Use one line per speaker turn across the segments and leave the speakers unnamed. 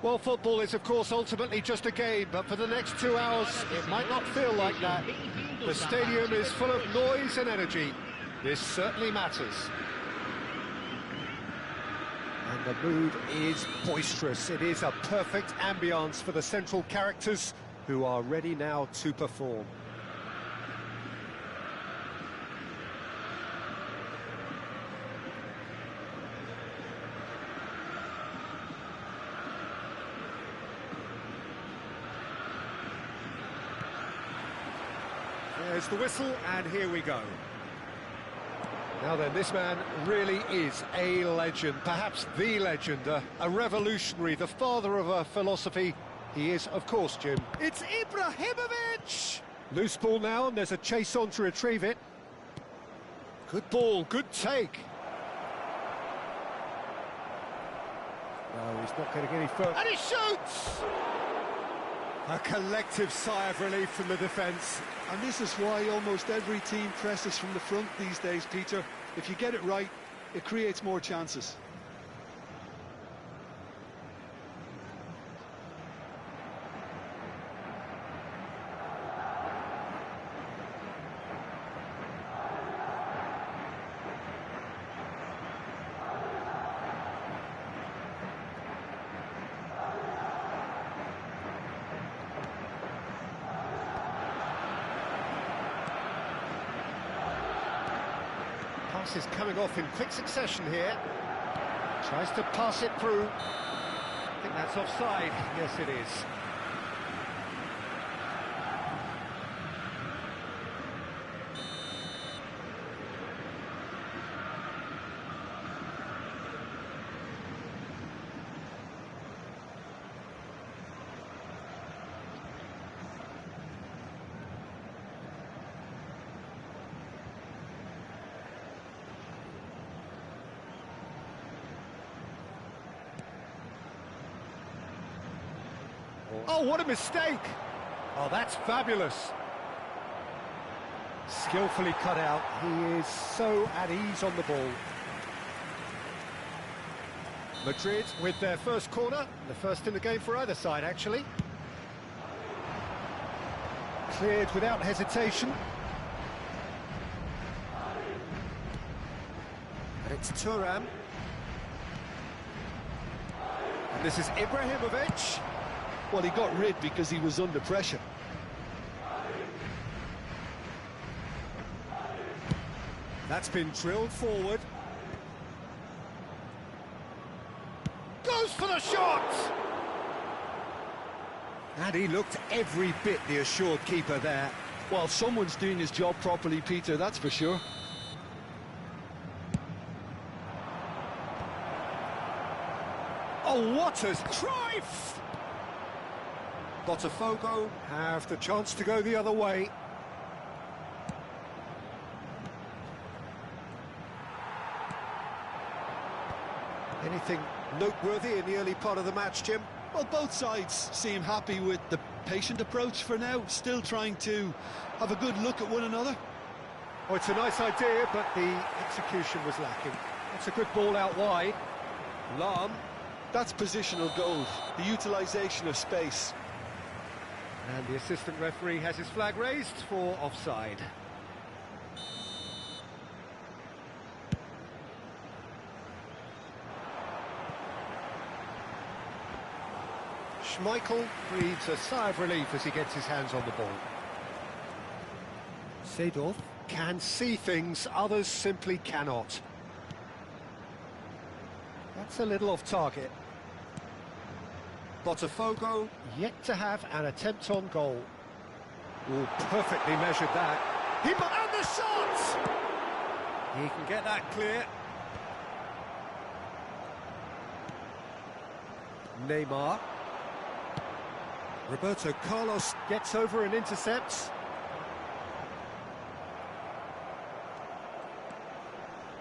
Well, football is, of course, ultimately just a game, but for the next 2 hours, it might not feel like that. The stadium is full of noise and energy. This certainly matters. And the mood is boisterous. It is a perfect ambience for the central characters who are ready now to perform. There's the whistle, and here we go. Now then, this man really is a legend, perhaps the legend, a revolutionary, the father of a philosophy. He is, of course, Jim. It's Ibrahimovic! Loose ball now, and there's a chase on to retrieve it. Good ball, good take. No, he's not getting any further. And he shoots! A collective sigh of relief from the defence.
And this is why almost every team presses from the front these days, Peter. If you get it right, it creates more chances.
Pass is coming off in quick succession here. Tries to pass it through. I think that's offside. Yes, it is. Oh, what a mistake! Oh, that's fabulous. Skillfully cut out. He is so at ease on the ball. Madrid with their first corner. The first in the game for either side, actually. Cleared without hesitation. And it's Thuram. And this is Ibrahimovic.
Well, he got rid because he was under pressure.
That's been drilled forward. Goes for the shot! And he looked every bit the assured keeper there.
Well, someone's doing his job properly, Peter, that's for sure.
Oh, what a strife! Botafogo have the chance to go the other way. Anything noteworthy in the early part of the match, Jim?
Well, both sides seem happy with the patient approach for now, still trying to have a good look at one another.
Oh, it's a nice idea, but the execution was lacking. It's a good ball out wide. Lahm.
That's positional goal, the utilisation of space.
And the assistant referee has his flag raised for offside. Schmeichel breathes a sigh of relief as he gets his hands on the ball. Seedorf can see things others simply cannot. That's a little off target. Botafogo yet to have an attempt on goal. Oh, perfectly measured that. And the shot! He can get that clear. Neymar. Roberto Carlos gets over and intercepts.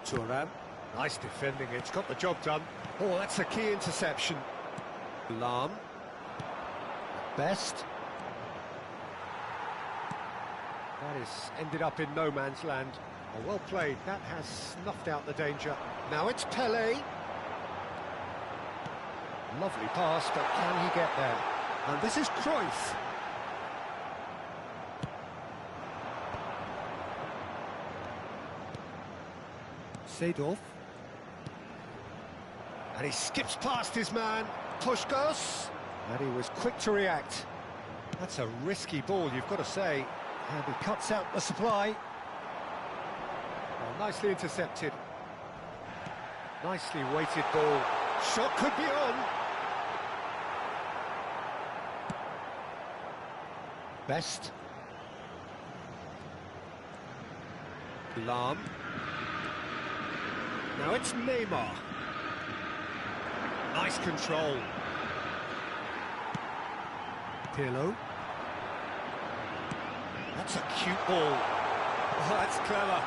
Thuram. Nice defending, it's got the job done. Oh, that's a key interception. Lahm. Best. That is ended up in no man's land. Oh, well played, that has snuffed out the danger. Now it's Pelé. Lovely pass, but can he get there? And this is Cruyff. Seedorf. And he skips past his man, Puskos. And he was quick to react. That's a risky ball, you've got to say. And he cuts out the supply. Well, nicely intercepted. Nicely weighted ball. Shot could be on. Best. Lahm. Now it's Neymar. Nice control. Pirlo. That's a cute ball. Oh, that's clever.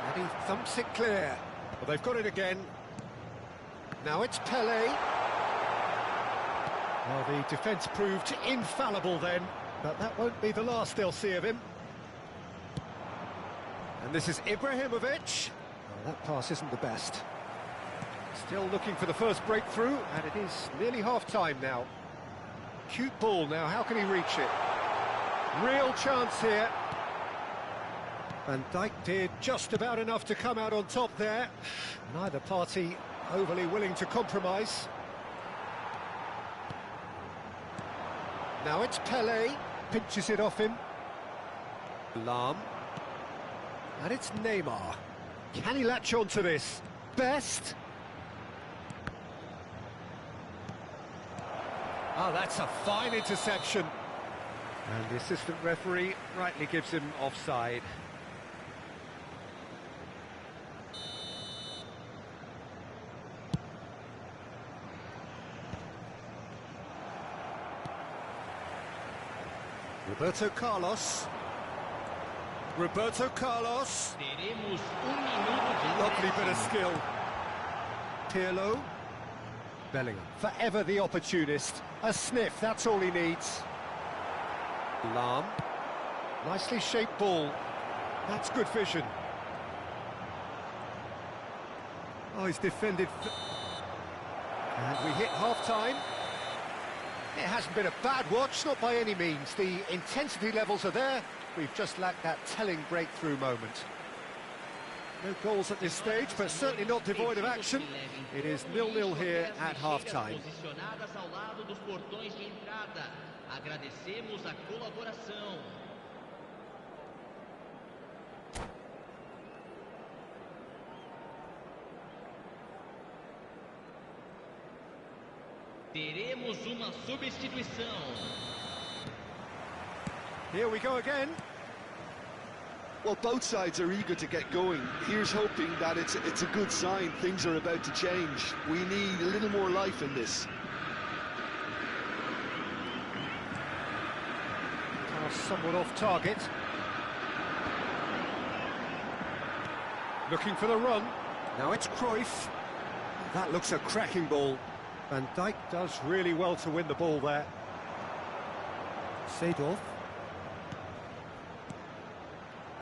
And he thumps it clear. Well, they've got it again. Now it's Pelé. Well, the defence proved infallible then, but that won't be the last they'll see of him. And this is Ibrahimovic. Oh, that pass isn't the best. Still looking for the first breakthrough, and it is nearly half-time now. Cute ball now, how can he reach it? Real chance here. Van Dijk did just about enough to come out on top there. Neither party overly willing to compromise. Now it's Pelé, pinches it off him. Lahm. And it's Neymar. Can he latch on to this? Best. Oh, that's a fine interception. And the assistant referee rightly gives him offside. Roberto Carlos. Roberto Carlos. Lovely bit of skill. Pirlo. Bellingham. Forever the opportunist. A sniff, that's all he needs. Lahm. Nicely shaped ball. That's good vision. Oh, he's defended. And we hit half-time. It hasn't been a bad watch, not by any means. The intensity levels are there. We've just lacked that telling breakthrough moment. No goals at this stage, but certainly not devoid of action. It is 0-0 here at half-time.
Teremos uma substituição.
Here we go again.
Well, both sides are eager to get going. Here's hoping that it's a good sign. Things are about to change. We need a little more life in this.
Pass somewhat off target. Looking for the run. Now it's Cruyff. That looks a cracking ball. Van Dijk does really well to win the ball there. Seedorf.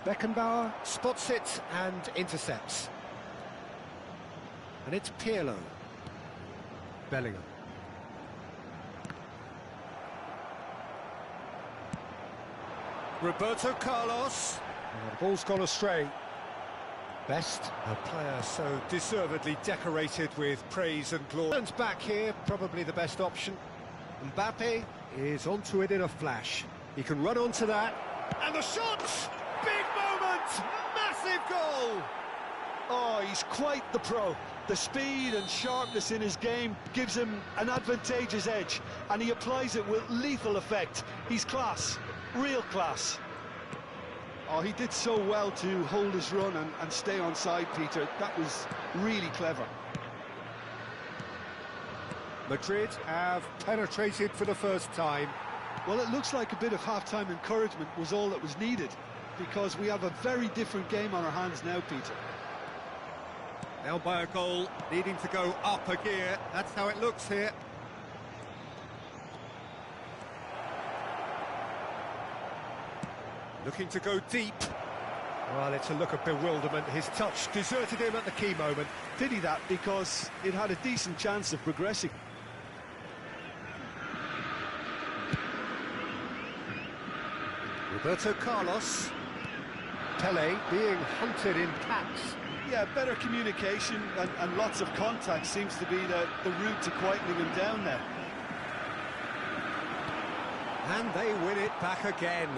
Beckenbauer spots it and intercepts. And it's Pirlo. Bellingham. Roberto Carlos. Oh, the ball's gone astray. Best, a player so deservedly decorated with praise and glory. Turns back here, probably the best option. Mbappe is onto it in a flash. He can run onto that. And the shot! Big moment! Massive goal!
Oh, he's quite the pro. The speed and sharpness in his game gives him an advantageous edge, and he applies it with lethal effect. He's class, real class. Oh, he did so well to hold his run and stay on side, Peter. That was really clever.
Madrid have penetrated for the first time.
Well, it looks like a bit of half-time encouragement was all that was needed, because we have a very different game on our hands now, Peter.
Now by a goal, needing to go up a gear. That's how it looks here. Looking to go deep. Well, it's a look of bewilderment. His touch deserted him at the key moment.
Did he that? Because it had a decent chance of progressing.
Roberto Carlos. Pele being hunted in packs.
Yeah, better communication and lots of contact seems to be the route to quietening him down there.
And they win it back again.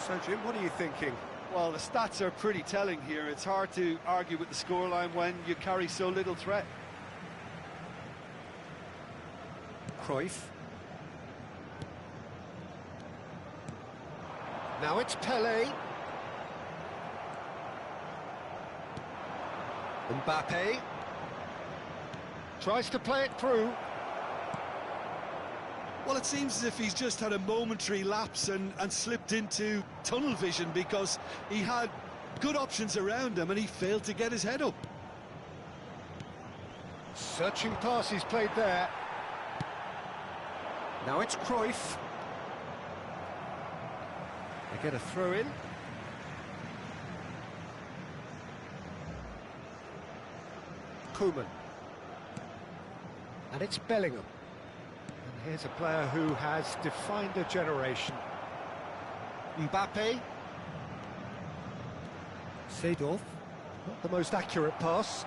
So, Jim, what are you thinking?
Well, the stats are pretty telling here. It's hard to argue with the scoreline when you carry so little threat.
Cruyff. Now it's Pele. Mbappe. Tries to play it through.
Well, it seems as if he's just had a momentary lapse and slipped into tunnel vision because he had good options around him and he failed to get his head up.
Searching pass he's played there. Now it's Cruyff. They get a throw in. Koeman. And it's Bellingham. And here's a player who has defined a generation. Mbappe. Seedorf. Not the most accurate pass.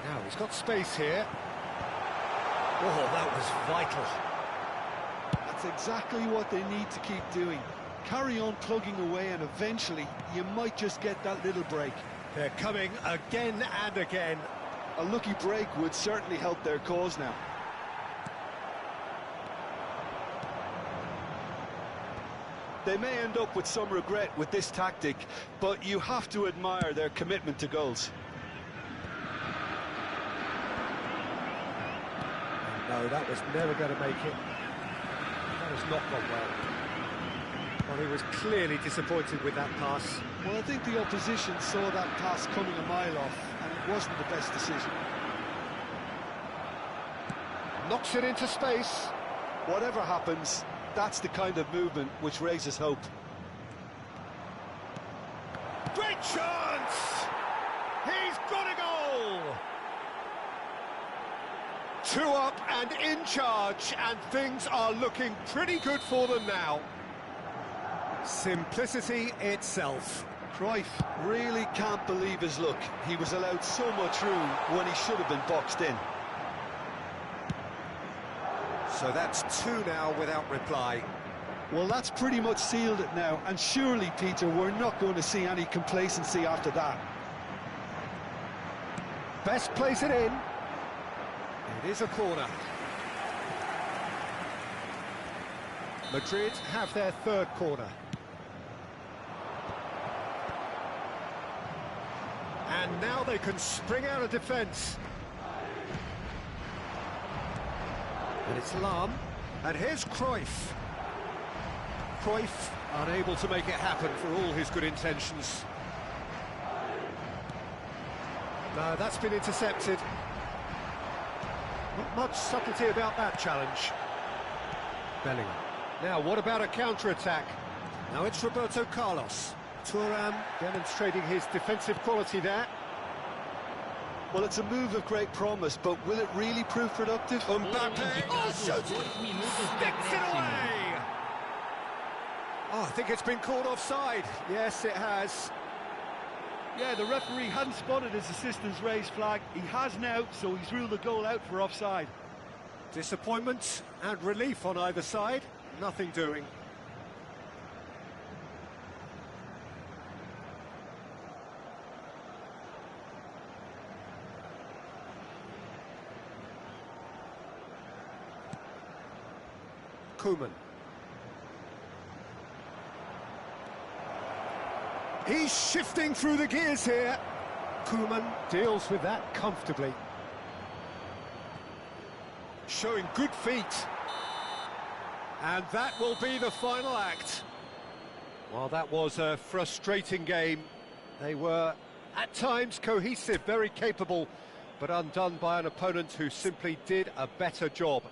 Now he's got space here. Oh, that was vital.
That's exactly what they need to keep doing. Carry on plugging away and eventually you might just get that little break.
They're coming again and again.
A lucky break would certainly help their cause now. They may end up with some regret with this tactic, but you have to admire their commitment to goals.
No, that was never going to make it. That has not gone well. Well, he was clearly disappointed with that pass.
Well, I think the opposition saw that pass coming a mile off, and it wasn't the best decision.
Knocks it into space.
Whatever happens, that's the kind of movement which raises hope.
Great chance! He's got a goal! 2 up and in charge, and things are looking pretty good for them now. Simplicity itself.
Cruyff really can't believe his luck. He was allowed so much room when he should have been boxed in.
So that's 2 now without reply.
Well, that's pretty much sealed it now, and surely, Peter, we're not going to see any complacency after that.
Best place it in. It is a corner. Madrid have their 3rd corner. And now they can spring out of defence. And it's Lahm. And here's Cruyff. Cruyff unable to make it happen for all his good intentions. No, that's been intercepted. Not much subtlety about that challenge. Bellingham. Now, what about a counter-attack? Now it's Roberto Carlos. Thuram demonstrating his defensive quality there.
Well, it's a move of great promise, but will it really prove productive?
Mbappe, oh, shoots! Sticks it away! Oh, I think it's been called offside. Yes, it has.
Yeah, the referee hadn't spotted his assistant's raised flag. He has now, so he's ruled the goal out for offside.
Disappointment and relief on either side. Nothing doing. Koeman. He's shifting through the gears here. Koeman deals with that comfortably. Showing good feet. And that will be the final act. Well, that was a frustrating game. They were, at times, cohesive, very capable, but undone by an opponent who simply did a better job.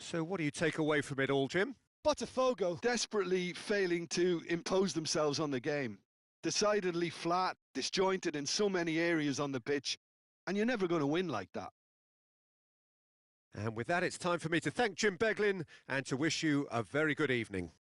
So what do you take away from it all, Jim?
Botafogo desperately failing to impose themselves on the game. Decidedly flat, disjointed in so many areas on the pitch, and you're never going to win like that.
And with that, it's time for me to thank Jim Beglin and to wish you a very good evening.